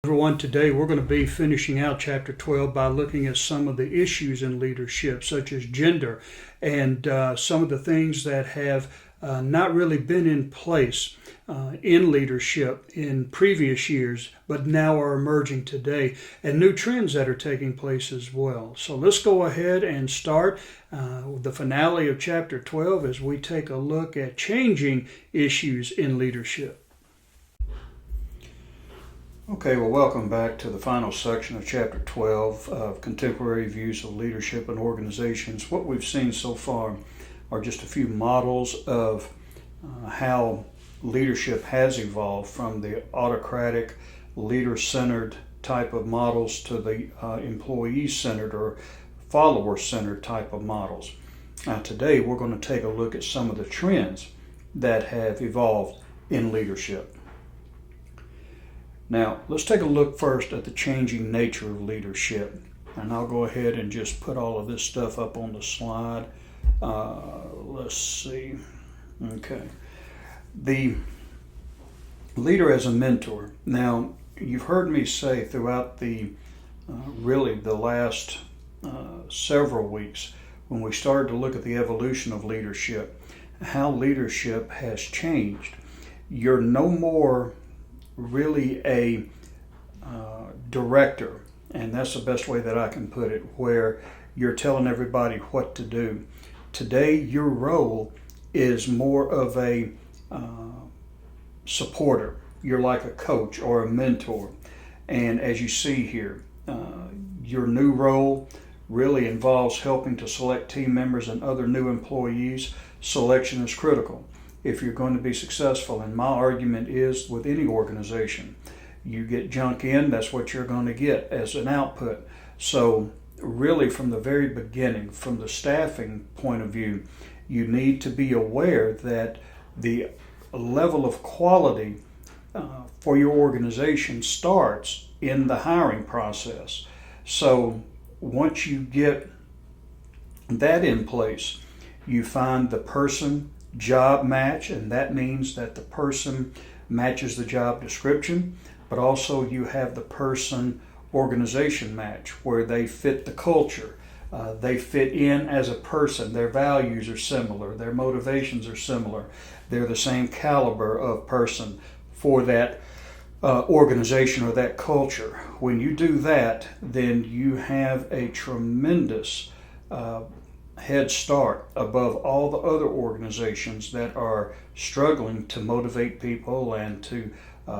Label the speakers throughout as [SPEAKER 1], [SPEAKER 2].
[SPEAKER 1] Everyone, today we're going to be finishing out chapter 12 by looking at some of the issues in leadership, such as gender, and some of the things that have not really been in place in leadership in previous years, but now are emerging today, and new trends that are taking place as well. So let's go ahead and start the finale of chapter 12 as we take a look at changing issues in leadership. Okay, well, welcome back to the final section of Chapter 12 of Contemporary Views of Leadership and Organizations. What we've seen so far are just a few models of how leadership has evolved from the autocratic, leader-centered type of models to the employee-centered or follower-centered type of models. Now, today we're going to take a look at some of the trends that have evolved in leadership. Now, let's take a look first at the changing nature of leadership. And I'll go ahead and just put all of this stuff up on the slide. Let's see. Okay. The leader as a mentor. Now, you've heard me say throughout the last several weeks, when we started to look at the evolution of leadership, how leadership has changed. You're no more really a director, and that's the best way that I can put it, where you're telling everybody what to do. Today, your role is more of a supporter. You're like a coach or a mentor. And as you see here, your new role really involves helping to select team members and other new employees. Selection is critical if you're going to be successful. And my argument is with any organization, you get junk in, that's what you're going to get as an output. So really from the very beginning, from the staffing point of view, you need to be aware that the level of quality for your organization starts in the hiring process. So once you get that in place, you find the person job match, and that means that the person matches the job description, but also you have the person organization match where they fit the culture. They fit in as a person. Their values are similar. Their motivations are similar. They're the same caliber of person for that organization or that culture. When you do that, then you have a tremendous head start above all the other organizations that are struggling to motivate people and to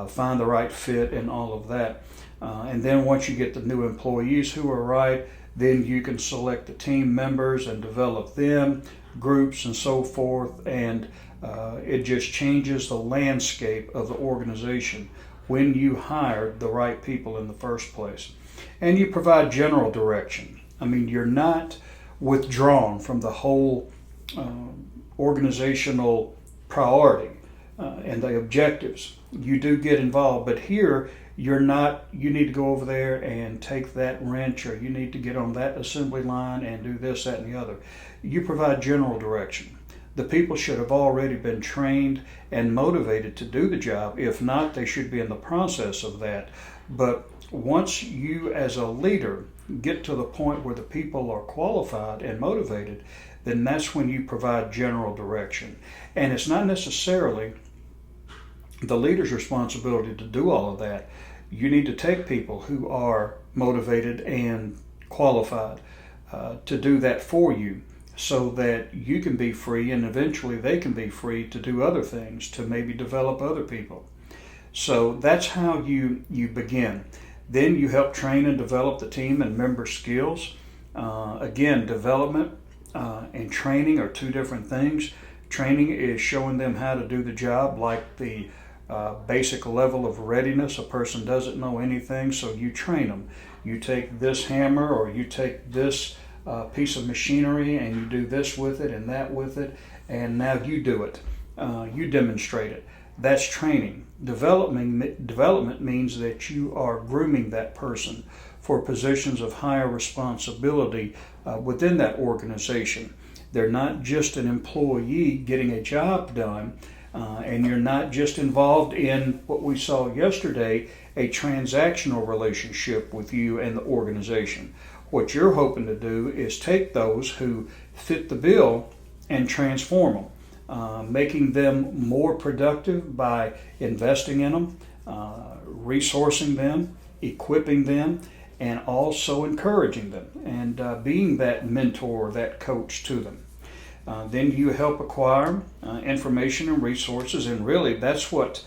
[SPEAKER 1] find the right fit and all of that. And then once you get the new employees who are right, then you can select the team members and develop them, groups and so forth, and it just changes the landscape of the organization when you hire the right people in the first place. And you provide general direction. I mean, you're not withdrawn from the whole organizational priority and the objectives. You do get involved, but here you're not, you need to go over there and take that wrench, or you need to get on that assembly line and do this, that, and the other. You provide general direction. The people should have already been trained and motivated to do the job. If not, they should be in the process of that. But once you as a leader get to the point where the people are qualified and motivated, then that's when you provide general direction. And it's not necessarily the leader's responsibility to do all of that. You need to take people who are motivated and qualified to do that for you, so that you can be free and eventually they can be free to do other things, to maybe develop other people. So that's how you begin. Then you help train and develop the team and member skills. Again, development and training are two different things. Training is showing them how to do the job, like the basic level of readiness. A person doesn't know anything, so you train them. You take this hammer, or you take this piece of machinery, and you do this with it and that with it, and now you do it. You demonstrate it. That's training. Development means that you are grooming that person for positions of higher responsibility within that organization. They're not just an employee getting a job done, and you're not just involved in what we saw yesterday a transactional relationship with you and the organization. What you're hoping to do is take those who fit the bill and transform them, making them more productive by investing in them, resourcing them, equipping them, and also encouraging them and being that mentor, that coach to them. Then you help acquire information and resources, and really that's what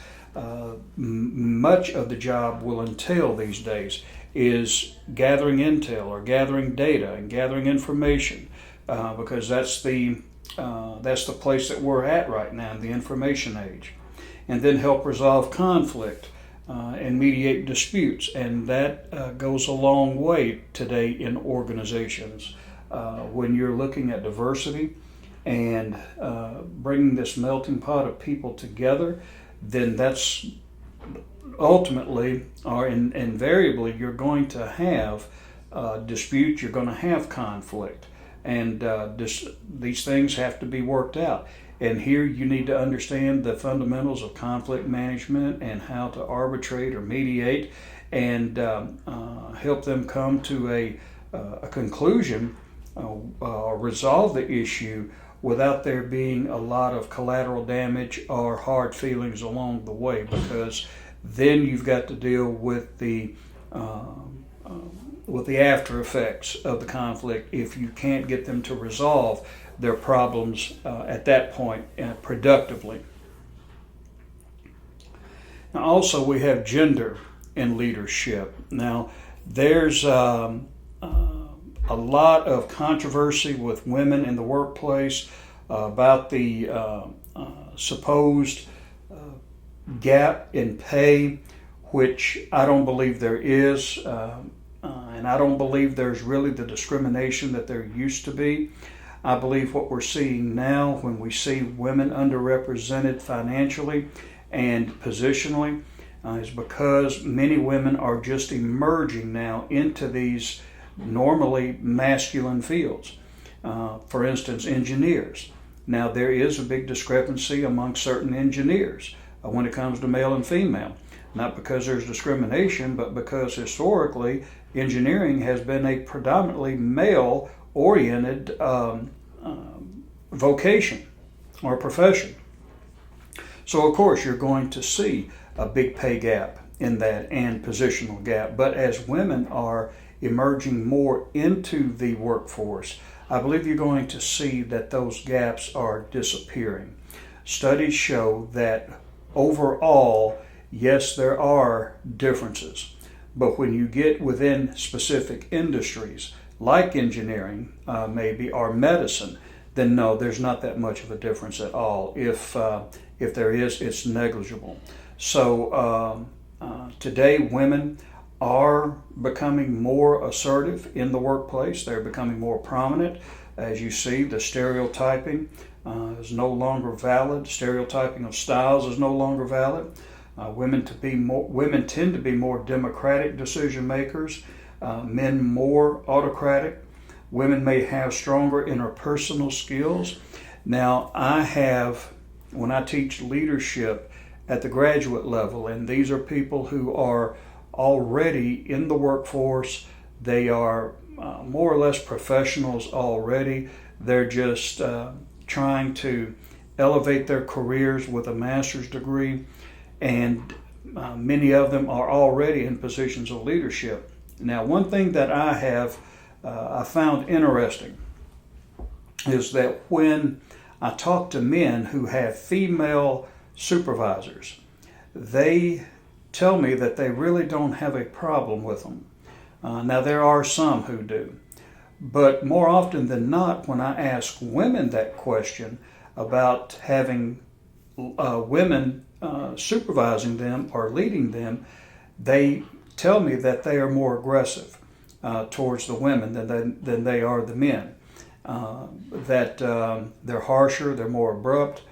[SPEAKER 1] much of the job will entail these days, is gathering intel or gathering data and gathering information, because that's the place that we're at right now in the information age. And then help resolve conflict and mediate disputes, and that goes a long way today in organizations. When you're looking at diversity and bringing this melting pot of people together, then that's ultimately or invariably you're going to have disputes, you're going to have conflict, and these things have to be worked out. And here you need to understand the fundamentals of conflict management and how to arbitrate or mediate and help them come to a conclusion or resolve the issue without there being a lot of collateral damage or hard feelings along the way, because then you've got to deal with the after effects of the conflict if you can't get them to resolve their problems at that point productively. Now also we have gender in leadership. Now there's a lot of controversy with women in the workplace about the supposed gap in pay, which I don't believe there is, and I don't believe there's really the discrimination that there used to be. I believe what we're seeing now, when we see women underrepresented financially and positionally, is because many women are just emerging now into these normally masculine fields. For instance, engineers. Now there is a big discrepancy among certain engineers when it comes to male and female. Not because there's discrimination, but because historically engineering has been a predominantly male-oriented vocation or profession. So of course you're going to see a big pay gap in that and positional gap. But as women are emerging more into the workforce, I believe you're going to see that those gaps are disappearing. Studies show that overall, yes, there are differences, but when you get within specific industries like engineering, maybe, or medicine, then no, there's not that much of a difference at all. If there is, it's negligible. So today, women are becoming more assertive in the workplace. They're becoming more prominent. As you see, the stereotyping is no longer valid. Stereotyping of styles is no longer valid. Women tend to be more democratic decision makers. Men more autocratic. Women may have stronger interpersonal skills. Now, when I teach leadership at the graduate level, and these are people who are already in the workforce, they are more or less professionals already. They're just trying to elevate their careers with a master's degree, and many of them are already in positions of leadership. Now, one thing that I found interesting is that when I talk to men who have female supervisors, they tell me that they really don't have a problem with them. Now, there are some who do, but more often than not, when I ask women that question about having women supervising them or leading them, they tell me that they are more aggressive towards the women than they are the men. That they're harsher, they're more abrupt,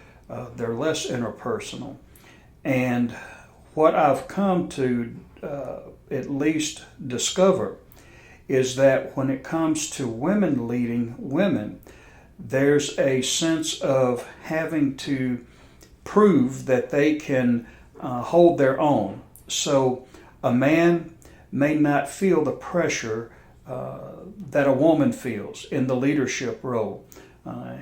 [SPEAKER 1] they're less interpersonal. And what I've come to at least discover is that when it comes to women leading women, there's a sense of having to prove that they can hold their own. So A man may not feel the pressure that a woman feels in the leadership role.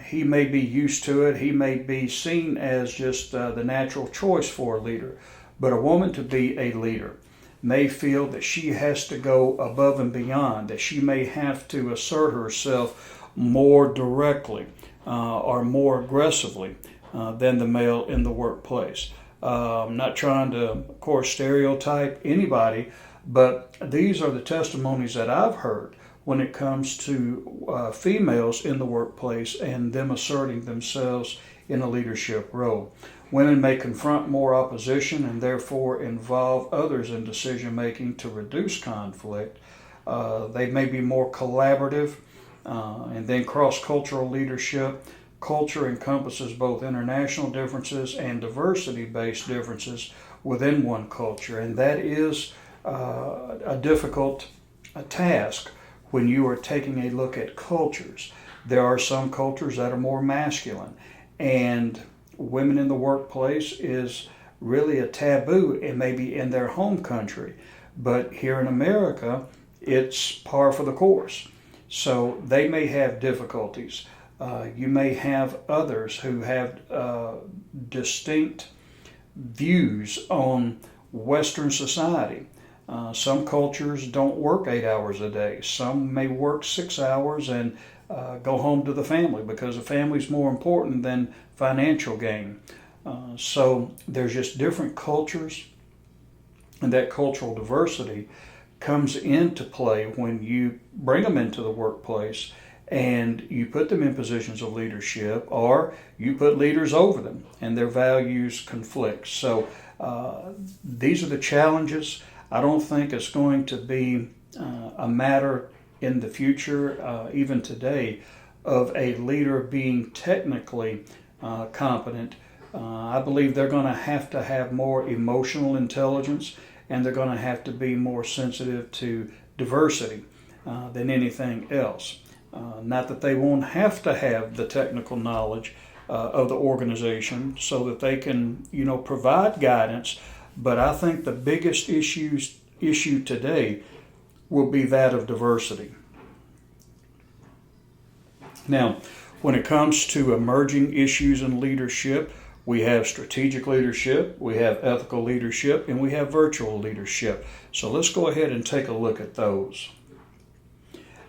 [SPEAKER 1] He may be used to it. He may be seen as just the natural choice for a leader. But a woman to be a leader may feel that she has to go above and beyond, that she may have to assert herself more directly or more aggressively than the male in the workplace. I'm not trying to, of course, stereotype anybody, but these are the testimonies that I've heard when it comes to females in the workplace and them asserting themselves in a leadership role. Women may confront more opposition and therefore involve others in decision making to reduce conflict. They may be more collaborative, and then cross-cultural leadership. Culture encompasses both international differences and diversity-based differences within one culture, and that is a difficult task when you are taking a look at cultures. There are some cultures that are more masculine, and women in the workplace is really a taboo, and maybe in their home country, but here in America it's par for the course. So they may have difficulties. You may have others who have distinct views on Western society. Some cultures don't work 8 hours a day. Some may work 6 hours and go home to the family because the family is more important than financial gain. So there's just different cultures, and that cultural diversity comes into play when you bring them into the workplace and you put them in positions of leadership, or you put leaders over them and their values conflict. So these are the challenges. I don't think it's going to be a matter in the future, even today, of a leader being technically competent. I believe they're going to have more emotional intelligence, and they're going to have to be more sensitive to diversity than anything else. Not that they won't have to have the technical knowledge of the organization so that they can, provide guidance, but I think the biggest issue today will be that of diversity. Now, when it comes to emerging issues in leadership, we have strategic leadership, we have ethical leadership, and we have virtual leadership. So let's go ahead and take a look at those.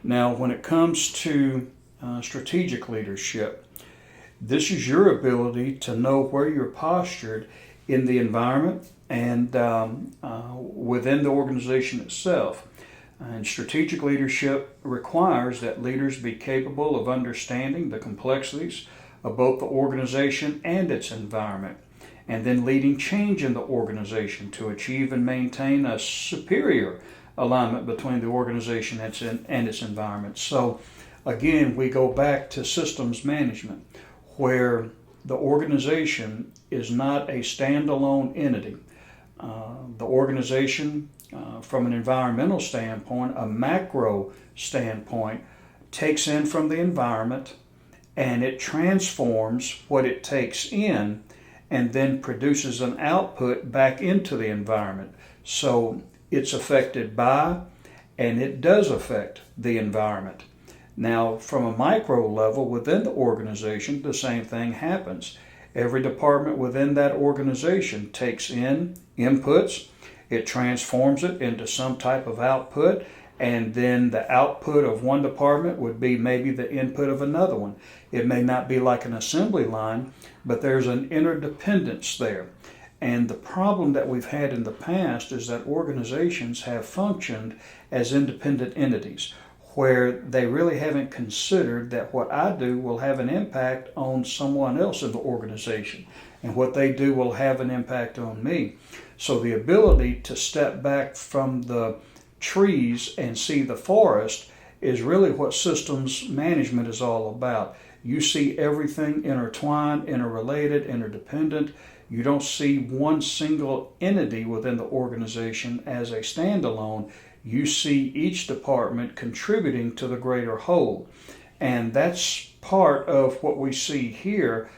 [SPEAKER 1] Now, when it comes to strategic leadership, this is your ability to know where you're postured in the environment and within the organization itself. And strategic leadership requires that leaders be capable of understanding the complexities of both the organization and its environment, and then leading change in the organization to achieve and maintain a superior alignment between the organization and its environment. So again, we go back to systems management, where the organization is not a standalone entity. The organization, from an environmental standpoint, a macro standpoint, takes in from the environment and it transforms what it takes in and then produces an output back into the environment. So it's affected by, and it does affect the environment. Now, from a micro level within the organization, the same thing happens. Every department within that organization takes in inputs, it transforms it into some type of output, and then the output of one department would be maybe the input of another one. It may not be like an assembly line, but there's an interdependence there. And the problem that we've had in the past is that organizations have functioned as independent entities, where they really haven't considered that what I do will have an impact on someone else in the organization, and what they do will have an impact on me. So the ability to step back from the trees and see the forest is really what systems management is all about. You see everything intertwined, interrelated, interdependent. You don't see one single entity within the organization as a standalone. You see each department contributing to the greater whole. And that's part of what we see here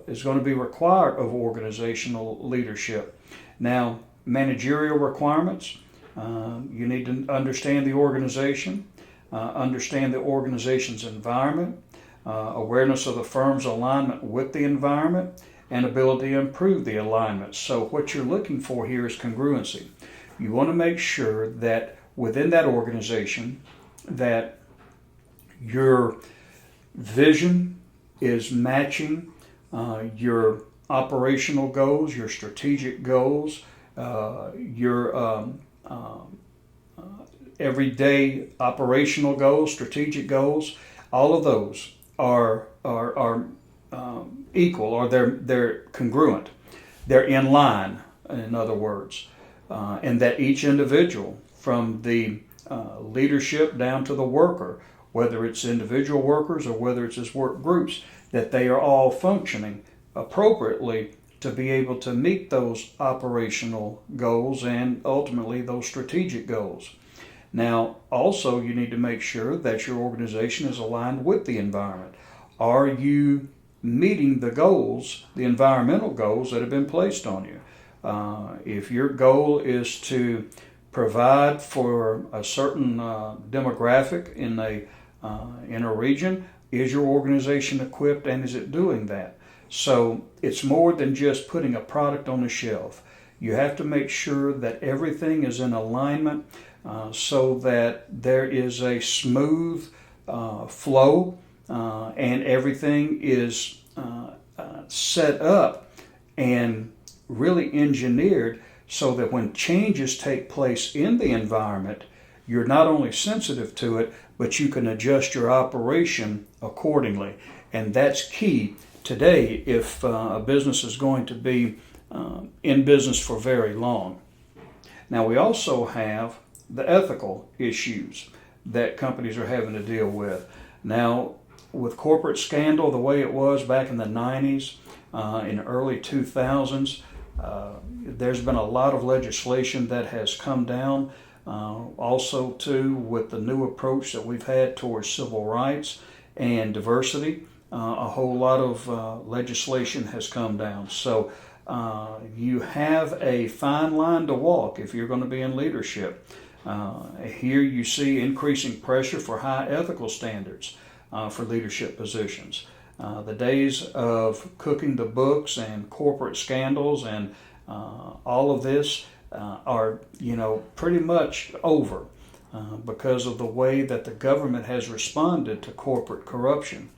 [SPEAKER 1] is going to be required of organizational leadership. Now, managerial requirements. You need to understand the organization, understand the organization's environment, awareness of the firm's alignment with the environment, and ability to improve the alignment. So what you're looking for here is congruency. You want to make sure that within that organization that your vision is matching your operational goals, your strategic goals, your everyday operational goals, strategic goals. All of those are equal, or they're congruent. They're in line, in other words, and that each individual, from the leadership down to the worker, whether it's individual workers or whether it's as work groups, that they are all functioning appropriately to be able to meet those operational goals and ultimately those strategic goals. Now, also, you need to make sure that your organization is aligned with the environment. Are you meeting the goals, the environmental goals that have been placed on you? If your goal is to provide for a certain demographic in a region, is your organization equipped, and is it doing that? So it's more than just putting a product on the shelf. You have to make sure that everything is in alignment so that there is a smooth flow and everything is set up and really engineered so that when changes take place in the environment, you're not only sensitive to it, but you can adjust your operation accordingly. And that's key today if a business is going to be in business for very long. Now, we also have the ethical issues that companies are having to deal with. Now, with corporate scandal the way it was back in the 90s, in the early 2000s, there's been a lot of legislation that has come down. Also, too, with the new approach that we've had towards civil rights and diversity, a whole lot of legislation has come down. So you have a fine line to walk if you're going to be in leadership. Here you see increasing pressure for high ethical standards for leadership positions. The days of cooking the books and corporate scandals and all of this are, pretty much over because of the way that the government has responded to corporate corruption.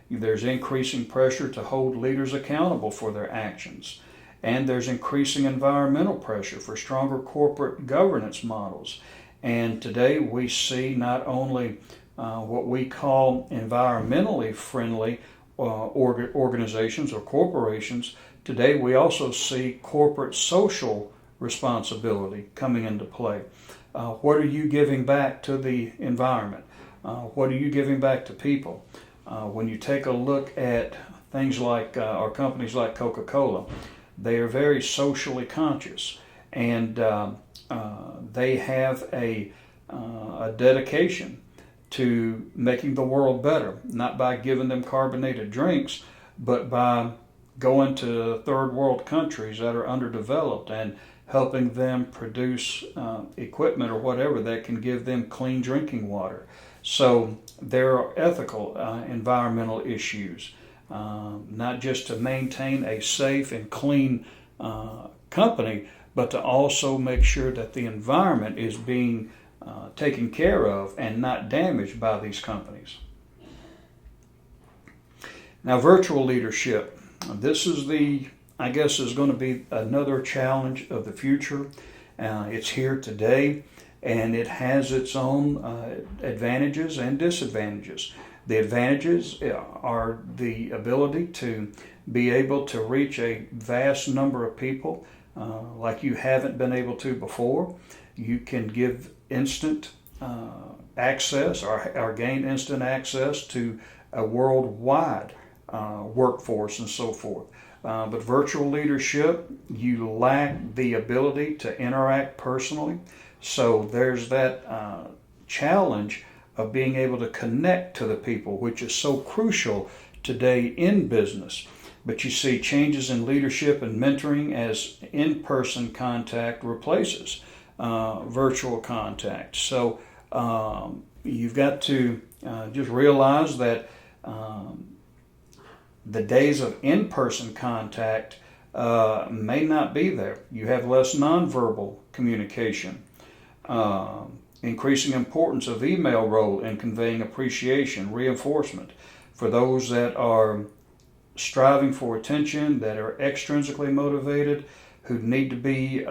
[SPEAKER 1] There's increasing pressure to hold leaders accountable for their actions, and there's increasing environmental pressure for stronger corporate governance models. And today we see not only what we call environmentally friendly organizations or corporations. Today we also see corporate social responsibility coming into play. What are you giving back to the environment? What are you giving back to people? When you take a look at things like or companies like Coca-Cola, they are very socially conscious, and they have a dedication to making the world better, not by giving them carbonated drinks, but by going to third world countries that are underdeveloped and helping them produce equipment or whatever that can give them clean drinking water. So there are ethical, environmental issues, not just to maintain a safe and clean company, but to also make sure that the environment is being taken care of and not damaged by these companies. Now, virtual leadership. This is is going to be another challenge of the future. It's here today, and it has its own advantages and disadvantages. The advantages are the ability to be able to reach a vast number of people like you haven't been able to before. You can give instant access or gain instant access to a worldwide workforce and so forth. But virtual leadership, you lack the ability to interact personally. So there's that challenge of being able to connect to the people, which is so crucial today in business. but you see changes in leadership and mentoring as in-person contact replaces virtual contact. So you've got to just realize that the days of in-person contact may not be there. You have less nonverbal communication. Increasing importance of email role in conveying appreciation, reinforcement for those that are striving for attention, that are extrinsically motivated, who need to be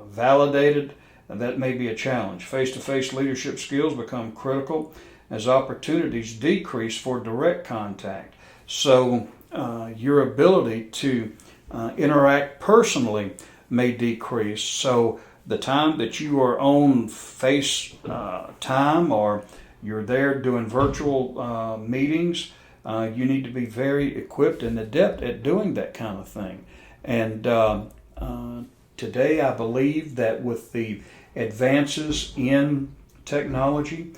[SPEAKER 1] validated. That may be a challenge. Face-to-face leadership skills become critical as opportunities decrease for direct contact. So your ability to interact personally may decrease. So the time that you are on face time, or you're there doing virtual meetings, you need to be very equipped and adept at doing that kind of thing. And today I believe that with the advances in technology,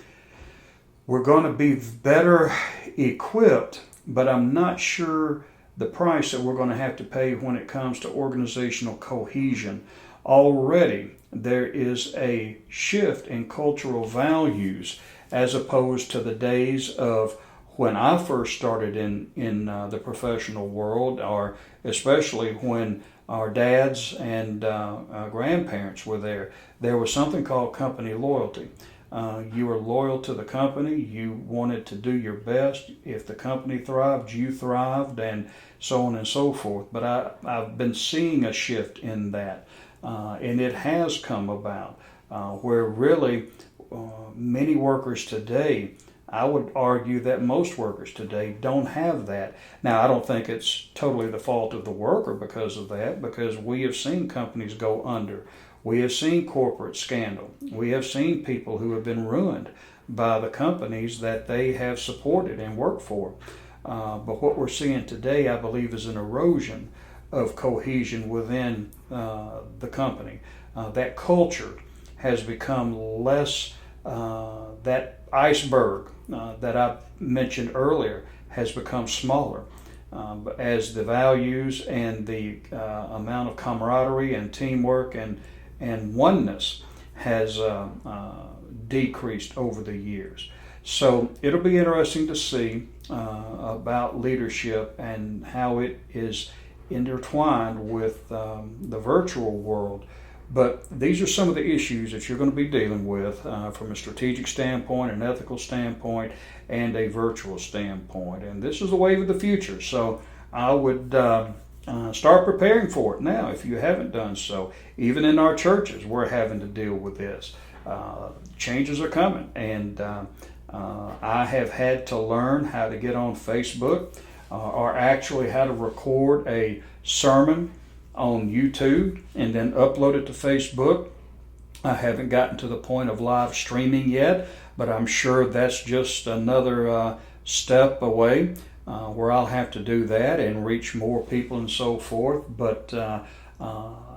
[SPEAKER 1] we're going to be better equipped, but I'm not sure the price that we're going to have to pay when it comes to organizational cohesion. Already there is a shift in cultural values as opposed to the days of when I first started in the professional world, or especially when our dads and grandparents were there. There was something called company loyalty. You were loyal to the company. You wanted to do your best. If the company thrived, you thrived, and so on and so forth. But I've been seeing a shift in that, and it has come about where really many workers today, I would argue that most workers today don't have that. Now, I don't think it's totally the fault of the worker because of that, because we have seen companies go under. We have seen corporate scandal. We have seen people who have been ruined by the companies that they have supported and worked for. But what we're seeing today, I believe, is an erosion of cohesion within the company. That culture has become less, that iceberg that I mentioned earlier has become smaller. As the values and the amount of camaraderie and teamwork and oneness has decreased over the years. So it'll be interesting to see about leadership and how it is intertwined with the virtual world. But these are some of the issues that you're going to be dealing with from a strategic standpoint, an ethical standpoint, and a virtual standpoint. And this is the wave of the future. So I would start preparing for it now if you haven't done so. Even in our churches, we're having to deal with this. Changes are coming. And I have had to learn how to get on Facebook or actually how to record a sermon on YouTube and then upload it to Facebook. I haven't gotten to the point of live streaming yet, but I'm sure that's just another step away where I'll have to do that and reach more people and so forth. But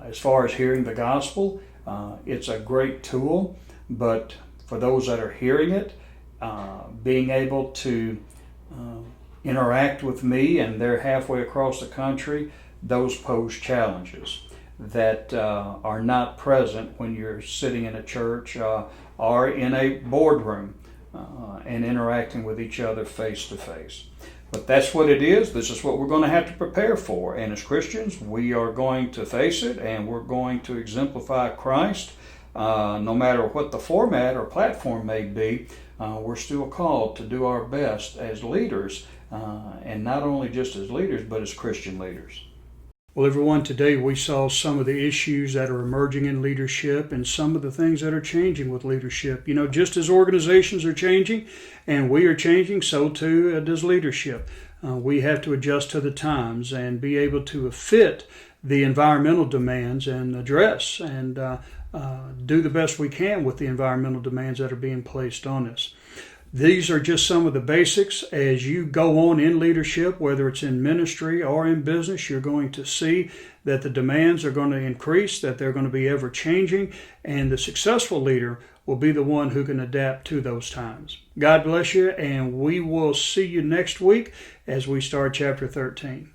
[SPEAKER 1] as far as hearing the gospel, it's a great tool, but for those that are hearing it, being able to interact with me, and they're halfway across the country, those pose challenges that are not present when you're sitting in a church or in a boardroom and interacting with each other face to face. But that's what it is. This is what we're going to have to prepare for. And as Christians, we are going to face it, and we're going to exemplify Christ. No matter what the format or platform may be, we're still called to do our best as leaders, and not only just as leaders, but as Christian leaders. Well, everyone, today we saw some of the issues that are emerging in leadership and some of the things that are changing with leadership. You know, just as organizations are changing and we are changing, so too does leadership. We have to adjust to the times and be able to fit the environmental demands and address and do the best we can with the environmental demands that are being placed on us. These are just some of the basics. As you go on in leadership, whether it's in ministry or in business, you're going to see that the demands are going to increase, that they're going to be ever changing, and the successful leader will be the one who can adapt to those times. God bless you, and we will see you next week as we start chapter 13.